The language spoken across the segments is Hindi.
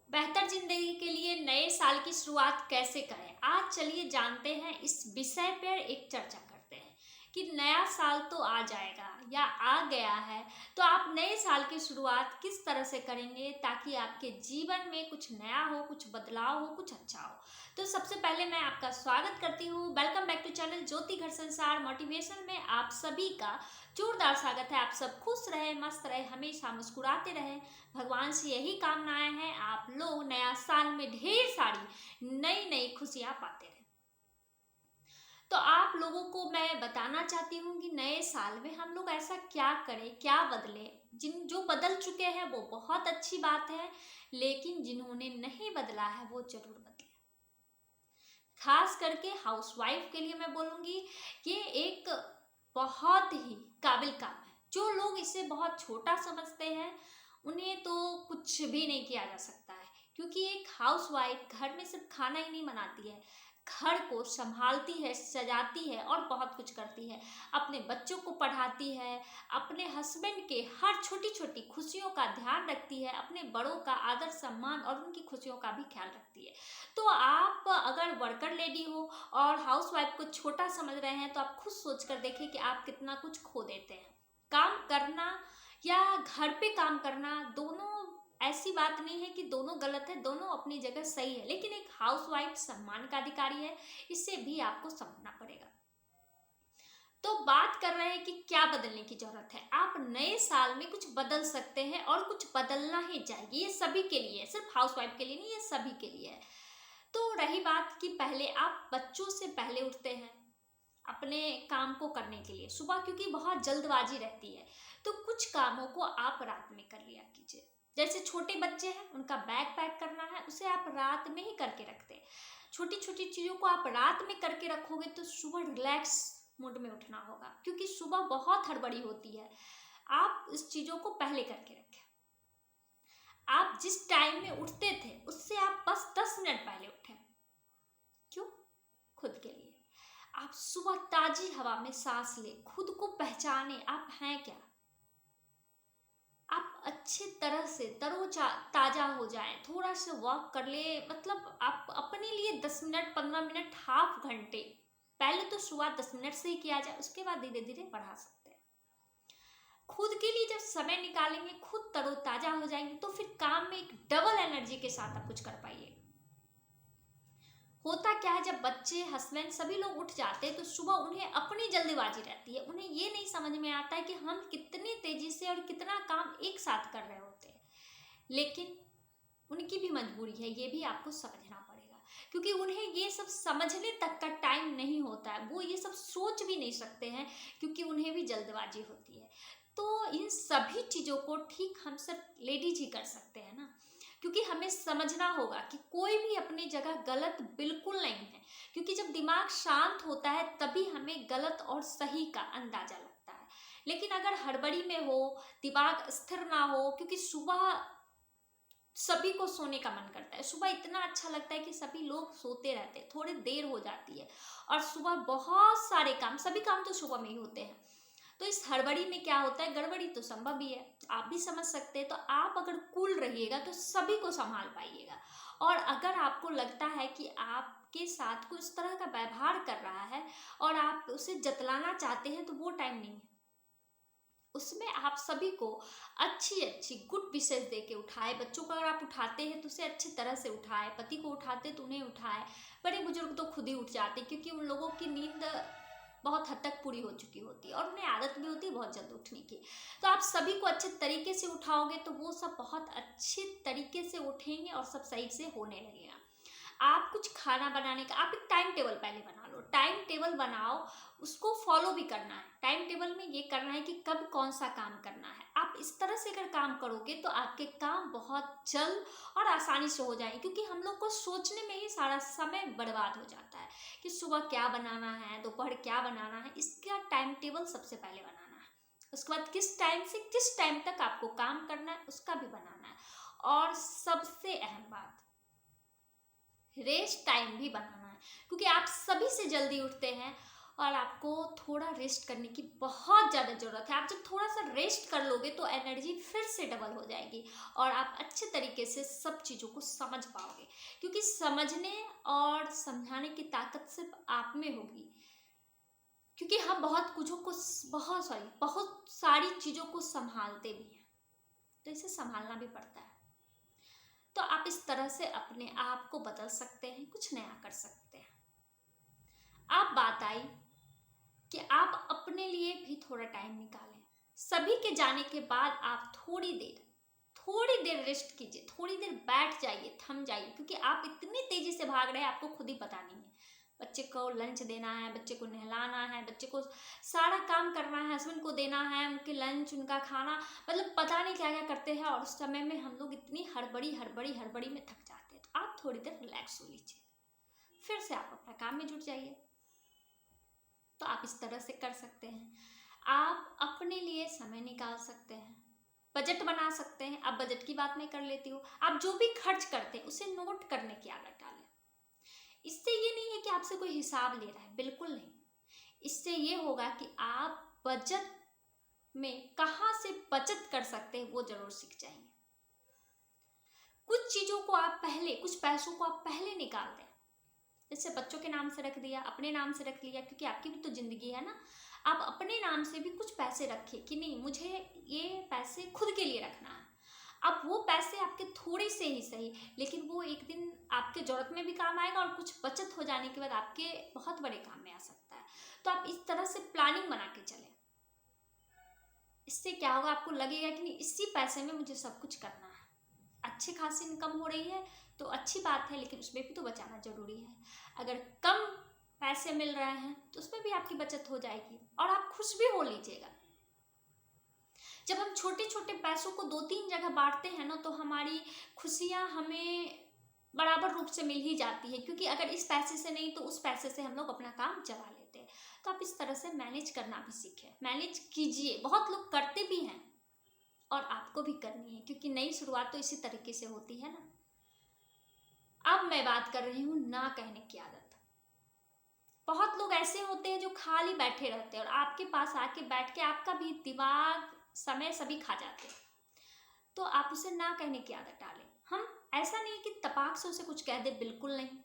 बेहतर जिंदगी के लिए नए साल की शुरुआत कैसे करें? आज चलिए जानते हैं, इस विषय पर एक चर्चा करते हैं कि नया साल तो आ जाएगा या आ गया है, तो आप नए साल की शुरुआत किस तरह से करेंगे ताकि आपके जीवन में कुछ नया हो, कुछ बदलाव हो, कुछ अच्छा हो। तो सबसे पहले मैं आपका स्वागत करती हूँ। वेलकम बैक टू चैनल ज्योति घर संसार मोटिवेशन में आप सभी का जोरदार स्वागत है। आप सब खुश रहे, मस्त रहे, हमेशा मुस्कुराते रहे, भगवान से यही कामनाएं हैं। आप लोग नया साल में ढेर सारी नई नई खुशियां पाते रहे। तो आप लोगों को मैं बताना चाहती हूँ कि नए साल में हम लोग ऐसा क्या करें, क्या बदले। जो बदल चुके हैं वो बहुत अच्छी बात है, लेकिन जिन्होंने नहीं बदला है वो जरूर बदले। खास करके हाउसवाइफ के लिए मैं बोलूँगी कि एक बहुत ही काबिल काम है। जो लोग इसे बहुत छोटा समझते हैं उन्हें तो कुछ भी नहीं किया जा सकता है, क्योंकि एक हाउसवाइफ घर में सिर्फ खाना ही नहीं बनाती है, घर को संभालती है, सजाती है और बहुत कुछ करती है। अपने बच्चों को पढ़ाती है, अपने हस्बैंड के हर छोटी छोटी खुशियों का ध्यान रखती है, अपने बड़ों का आदर सम्मान और उनकी खुशियों का भी ख्याल रखती है। तो आप अगर वर्कर लेडी हो और हाउसवाइफ को छोटा समझ रहे हैं, तो आप खुद सोच कर देखिए कि आप कितना कुछ खो देते हैं। काम करना या घर पे काम करना दोनों ऐसी बात नहीं है कि दोनों गलत है, दोनों अपनी जगह सही है, लेकिन एक हाउसवाइफ सम्मान का अधिकारी है, इसे भी आपको समझना पड़ेगा। तो बात कर रहे हैं कि क्या बदलने की जरूरत है। आप नए साल में कुछ बदल सकते हैं और कुछ बदलना ही चाहिए। ये सभी के लिए है, सिर्फ हाउसवाइफ के लिए नहीं, ये सभी के लिए है। तो रही बात कि पहले आप बच्चों से पहले उठते हैं अपने काम को करने के लिए सुबह, क्योंकि बहुत जल्दबाजी रहती है, तो कुछ कामों को आप रात में कर लिया कीजिए। जैसे छोटे बच्चे हैं, उनका बैग पैक करना है, उसे आप रात में ही करके रखते हैं। छोटी छोटी चीज़ों को आप रात में करके रखोगे तो सुबह रिलैक्स मूड में उठना होगा, क्योंकि सुबह बहुत हड़बड़ी होती है। आप इस चीज़ों को पहले करके रखें। आप जिस टाइम में उठते थे उससे आप बस 10 मिनट पहले उठें। क्यों? खुद के लिए। आप सुबह ताजी हवा में सांस लें, खुद को पहचाने आप हैं क्या। आप अच्छी तरह से ताजा हो जाएं, थोड़ा सा वॉक कर ले, मतलब आप अपने लिए 10 मिनट, 15 मिनट, हाफ घंटे। पहले तो शुरुआत 10 मिनट से ही किया जाए, उसके बाद धीरे धीरे बढ़ा सकते हैं। खुद के लिए जब समय निकालेंगे, खुद तरोताजा हो जाएंगे, तो फिर काम में एक डबल एनर्जी के साथ आप कुछ कर पाइए। होता क्या है, जब बच्चे, हस्बैंड, सभी लोग उठ जाते हैं तो सुबह उन्हें अपनी जल्दीबाजी रहती है। उन्हें ये नहीं समझ में आता है कि हम कितनी तेजी से और कितना काम एक साथ कर रहे होते हैं। लेकिन उनकी भी मजबूरी है, ये भी आपको समझना पड़ेगा, क्योंकि उन्हें ये सब समझने तक का टाइम नहीं होता है। वो ये सब सोच भी नहीं सकते हैं, क्योंकि उन्हें भी जल्दबाजी होती है। तो इन सभी चीज़ों को ठीक हम सब लेडीज ही कर सकते हैं ना, क्योंकि हमें समझना होगा कि कोई भी अपनी जगह गलत बिल्कुल नहीं है। क्योंकि जब दिमाग शांत होता है तभी हमें गलत और सही का अंदाजा लगता है। लेकिन अगर हड़बड़ी में हो, दिमाग स्थिर ना हो, क्योंकि सुबह सभी को सोने का मन करता है, सुबह इतना अच्छा लगता है कि सभी लोग सोते रहते हैं, थोड़ी देर हो जाती है और सुबह बहुत सारे काम, सभी काम तो सुबह में ही होते हैं। तो इस हड़बड़ी में क्या होता है, गड़बड़ी तो संभव ही है, आप भी समझ सकते हैं। तो आप अगर कूल रहिएगा तो सभी को संभाल पाइएगा। और अगर आपको लगता है कि आपके साथ कोई इस तरह का व्यवहार कर रहा है और आप उसे जतलाना चाहते हैं, तो वो टाइम नहीं है। उसमें आप सभी को अच्छी अच्छी गुड विशेष दे के उठाए। बच्चों को अगर आप उठाते हैं तो उसे अच्छी तरह से उठाए, पति को उठाते तो उन्हें उठाए। बड़े बुजुर्ग तो खुद ही उठ जाते, क्योंकि उन लोगों की नींद बहुत हद तक पूरी हो चुकी होती है और उन्हें आदत भी होती है बहुत जल्द उठने की। तो आप सभी को अच्छे तरीके से उठाओगे तो वो सब बहुत अच्छे तरीके से उठेंगे और सब सही से होने लगेगा। आप कुछ खाना बनाने का आप एक टाइम टेबल पहले बना लो। टाइम टेबल बनाओ, उसको फॉलो भी करना है। टाइम टेबल में ये करना है कि कब कौन सा काम करना है। आप इस तरह से अगर काम करोगे तो आपके काम बहुत जल्द और आसानी से हो जाएंगे, क्योंकि हम लोग को सोचने में ही सारा समय बर्बाद हो जाता है कि सुबह क्या बनाना है, दोपहर क्या बनाना है। इसका टाइम टेबल सबसे पहले बनाना है। उसके बाद किस टाइम से किस टाइम तक आपको काम करना है उसका भी बनाना है। और सबसे अहम बात, रेस्ट टाइम भी बनाना है, क्योंकि आप सभी से जल्दी उठते हैं और आपको थोड़ा रेस्ट करने की बहुत ज़्यादा ज़रूरत है। आप जब थोड़ा सा रेस्ट कर लोगे तो एनर्जी फिर से डबल हो जाएगी और आप अच्छे तरीके से सब चीज़ों को समझ पाओगे, क्योंकि समझने और समझाने की ताकत सिर्फ आप में होगी। क्योंकि हम बहुत सारी चीज़ों को संभालते भी हैं, तो इसे संभालना भी पड़ता है। तो आप इस तरह से अपने आप को बदल सकते हैं, कुछ नया कर सकते हैं। आप बात आई कि आप अपने लिए भी थोड़ा टाइम निकालें। सभी के जाने के बाद आप थोड़ी देर रेस्ट कीजिए, थोड़ी देर बैठ जाइए, थम जाइए, क्योंकि आप इतनी तेजी से भाग रहे हैं आपको खुद ही पता नहीं है। बच्चे को लंच देना है, बच्चे को नहलाना है, बच्चे को सारा काम करना है, हस्बैंड को देना है उनके लंच, उनका खाना, मतलब पता नहीं क्या क्या करते हैं। और उस समय में हम लोग इतनी हड़बड़ी में थक जाते हैं। तो आप थोड़ी देर रिलैक्स हो लीजिए, फिर से आप अपना काम में जुट जाइए। तो आप इस तरह से कर सकते हैं। आप अपने लिए समय निकाल सकते हैं, बजट बना सकते हैं। अब बजट की बात मैं कर लेती हूँ। आप जो भी खर्च करते हैं उसे नोट करने की आदत डालें। इससे ये नहीं है कि आपसे कोई हिसाब ले रहा है, बिल्कुल नहीं। इससे ये होगा कि आप बजट में कहाँ से बचत कर सकते हैं वो जरूर सीख जाएंगे। कुछ चीज़ों को आप पहले, कुछ पैसों को आप पहले निकाल दें। जैसे बच्चों के नाम से रख दिया, अपने नाम से रख लिया, क्योंकि आपकी भी तो जिंदगी है ना। आप अपने नाम से भी कुछ पैसे रखिए कि नहीं, मुझे ये पैसे खुद के लिए रखना है। अब वो पैसे आपके थोड़े से ही सही, लेकिन वो एक दिन आपके जरूरत में भी काम आएगा और कुछ बचत हो जाने के बाद आपके बहुत बड़े काम में आ सकता है। तो आप इस तरह से प्लानिंग बना के चलें। इससे क्या होगा, आपको लगेगा कि नहीं, इसी पैसे में मुझे सब कुछ करना है। अच्छी खासी इनकम हो रही है तो अच्छी बात है, लेकिन उसमें भी तो बचाना जरूरी है। अगर कम पैसे मिल रहे हैं तो उसमें भी आपकी बचत हो जाएगी और आप खुश भी हो लीजिएगा। जब हम छोटे छोटे पैसों को 2-3 जगह बांटते हैं ना, तो हमारी खुशियां हमें बराबर रूप से मिल ही जाती है, क्योंकि अगर इस पैसे से नहीं तो उस पैसे से हम लोग अपना काम चला लेते हैं। तो आप इस तरह से मैनेज करना भी सीखें, मैनेज कीजिए। बहुत लोग करते भी हैं और आपको भी करनी है, क्योंकि नई शुरुआत तो इसी तरीके से होती है ना। अब मैं बात कर रही हूँ ना कहने की आदत। बहुत लोग ऐसे होते हैं जो खाली बैठे रहते हैं और आपके पास आके बैठ के आपका भी दिमाग, समय सभी खा जाते हैं। तो आप उसे ना कहने की आदत डालें। हम ऐसा नहीं कि तपाक से उसे कुछ कह दे, बिल्कुल नहीं।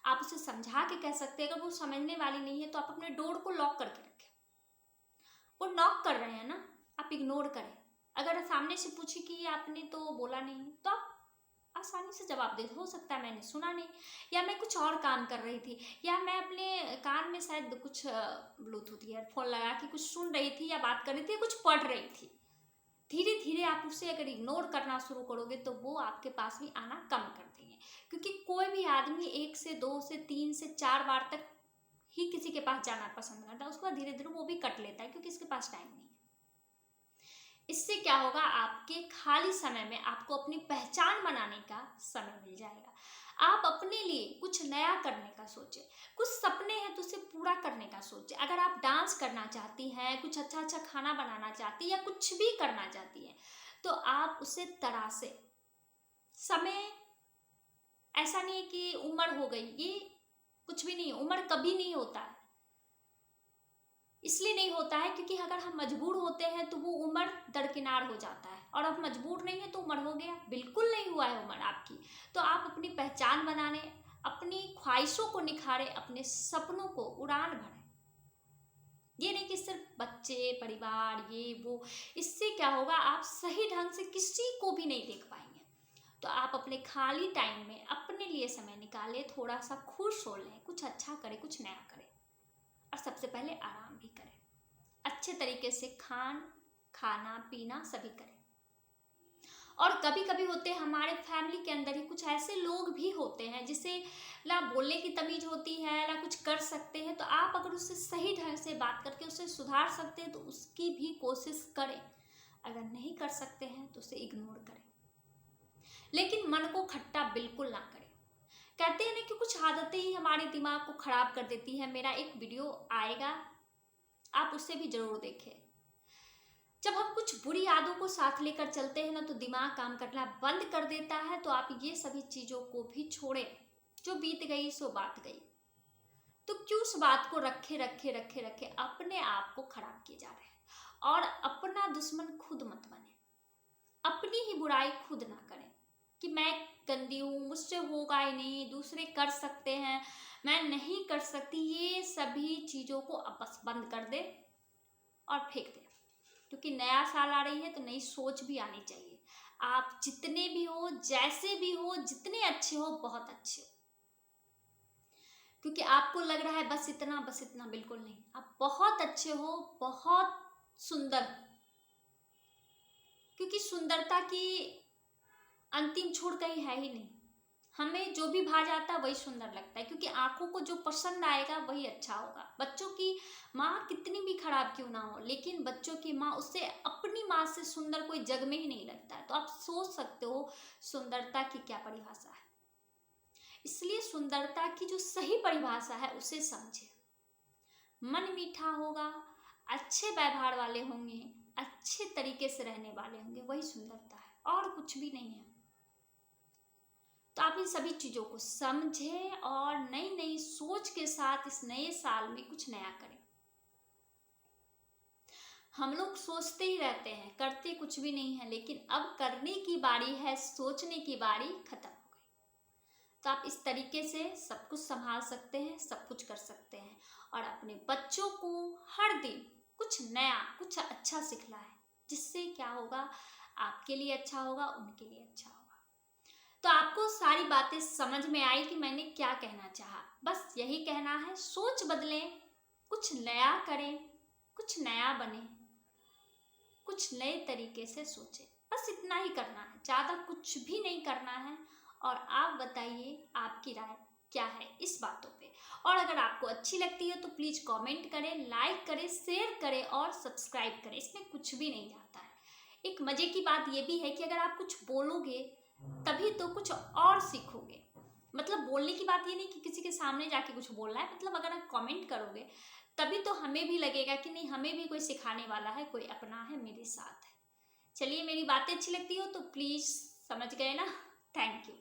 आप उसे समझा के कह सकते हैं। अगर वो समझने वाली नहीं है तो आप अपने डोर को लॉक करके रखें। वो नॉक कर रहे हैं ना, आप इग्नोर करें। अगर सामने से पूछे कि आपने तो बोला नहीं, तो आप आसानी से जवाब दे। हो सकता है मैंने सुना नहीं, या मैं कुछ और काम कर रही थी, या मैं अपने कान में शायद कुछ ब्लूटूथ ईयरफोन लगा के कुछ सुन रही थी या बात कर रही थी या कुछ पढ़ रही थी। धीरे धीरे आप उसे अगर इग्नोर करना शुरू करोगे तो वो आपके पास भी आना कम कर देंगे। क्योंकि कोई भी आदमी 1 से 2 से 3 से 4 बार तक ही किसी के पास जाना पसंद करता है, उसके बाद धीरे धीरे वो भी कट लेता है, क्योंकि इसके पास टाइम नहीं है। इससे क्या होगा, आपके खाली समय में आपको अपनी पहचान बनाने का समय मिल जाएगा। आप अपने लिए कुछ नया करने का सोचें। कुछ सपने हैं तो उसे पूरा करने का सोचें। अगर आप डांस करना चाहती हैं, कुछ अच्छा अच्छा खाना बनाना चाहती हैं, या कुछ भी करना चाहती हैं, तो आप उसे तराशें। समय ऐसा नहीं है कि उम्र हो गई, ये कुछ भी नहीं है। उम्र कभी नहीं होता है, इसलिए नहीं होता है क्योंकि अगर हम मजबूर होते हैं तो वो उम्र दरकिनार हो जाता है, और अब मजबूर नहीं है तो उम्र हो गया, बिल्कुल नहीं हुआ है उम्र आपकी। तो आप अपनी पहचान बनाने, अपनी ख्वाहिशों को निखारे, अपने सपनों को उड़ान भरें। ये नहीं कि सिर्फ बच्चे, परिवार, ये वो। इससे क्या होगा, आप सही ढंग से किसी को भी नहीं देख पाएंगे। तो आप अपने खाली टाइम में अपने लिए समय निकालें, थोड़ा सा खुश हो लें, कुछ अच्छा करें, कुछ नया करें, और सबसे पहले आराम भी करें। अच्छे तरीके से खाना पीना सभी करें। और कभी कभी होते हैं हमारे फैमिली के अंदर ही कुछ ऐसे लोग भी होते हैं जिसे ना बोलने की तमीज होती है, ना कुछ कर सकते हैं। तो आप अगर उससे सही ढंग से बात करके उसे सुधार सकते हैं तो उसकी भी कोशिश करें। अगर नहीं कर सकते हैं तो उसे इग्नोर करें, लेकिन मन को खट्टा बिल्कुल ना करें। कहते हैं ना कि कुछ आदतें ही हमारे दिमाग को खराब कर देती है। मेरा एक वीडियो आएगा, आप उसे भी जरूर देखें। जब हम कुछ बुरी यादों को साथ लेकर चलते हैं ना, तो दिमाग काम करना बंद कर देता है। तो आप ये सभी चीज़ों को भी छोड़ें। जो बीत गई सो बात गई। तो क्यों उस बात को रखे रखे रखे रखे अपने आप को खराब किए जा रहे हैं। और अपना दुश्मन खुद मत बने, अपनी ही बुराई खुद ना करें कि मैं गंदी हूँ, मुझसे होगा ही नहीं, दूसरे कर सकते हैं, मैं नहीं कर सकती। ये सभी चीज़ों को अब बस बंद कर दे और फेंक दे, क्योंकि नया साल आ रही है तो नई सोच भी आनी चाहिए। आप जितने भी हो, जैसे भी हो, जितने अच्छे हो, बहुत अच्छे हो। क्योंकि आपको लग रहा है बस इतना, बिल्कुल नहीं, आप बहुत अच्छे हो, बहुत सुंदर हो। क्योंकि सुंदरता की अंतिम छोर कहीं है ही नहीं। हमें जो भी भा जाता है वही सुंदर लगता है, क्योंकि आंखों को जो पसंद आएगा वही अच्छा होगा। बच्चों की माँ कितनी भी खराब क्यों ना हो, लेकिन बच्चों की माँ, उससे अपनी माँ से सुंदर कोई जग में ही नहीं लगता है। तो आप सोच सकते हो सुंदरता की क्या परिभाषा है। इसलिए सुंदरता की जो सही परिभाषा है उसे समझे। मन मीठा होगा, अच्छे व्यवहार वाले होंगे, अच्छे तरीके से रहने वाले होंगे, वही सुंदरता है, और कुछ भी नहीं है। तो आप इन सभी चीज़ों को समझें और नई नई सोच के साथ इस नए साल में कुछ नया करें। हम लोग सोचते ही रहते हैं, करते कुछ भी नहीं है, लेकिन अब करने की बारी है, सोचने की बारी खत्म हो गई। तो आप इस तरीके से सब कुछ संभाल सकते हैं, सब कुछ कर सकते हैं, और अपने बच्चों को हर दिन कुछ नया, कुछ अच्छा सिखलाएं, जिससे क्या होगा, आपके लिए अच्छा होगा, उनके लिए अच्छा होगा। तो आपको सारी बातें समझ में आई कि मैंने क्या कहना चाहा। बस यही कहना है, सोच बदलें, कुछ नया करें, कुछ नया बने, कुछ नए तरीके से सोचें। बस इतना ही करना है, ज़्यादा कुछ भी नहीं करना है। और आप बताइए आपकी राय क्या है इस बातों पे। और अगर आपको अच्छी लगती है तो प्लीज़ कमेंट करें, लाइक करें, शेयर करें और सब्सक्राइब करें। इसमें कुछ भी नहीं जाता है। एक मज़े की बात ये भी है कि अगर आप कुछ बोलोगे तभी तो कुछ और सीखोगे। मतलब बोलने की बात ये नहीं कि किसी के सामने जाके कुछ बोलना है, मतलब अगर आप कमेंट करोगे तभी तो हमें भी लगेगा कि नहीं, हमें भी कोई सिखाने वाला है, कोई अपना है, मेरे साथ है। चलिए, मेरी बातें अच्छी लगती हो तो प्लीज़, समझ गए ना। Thank you.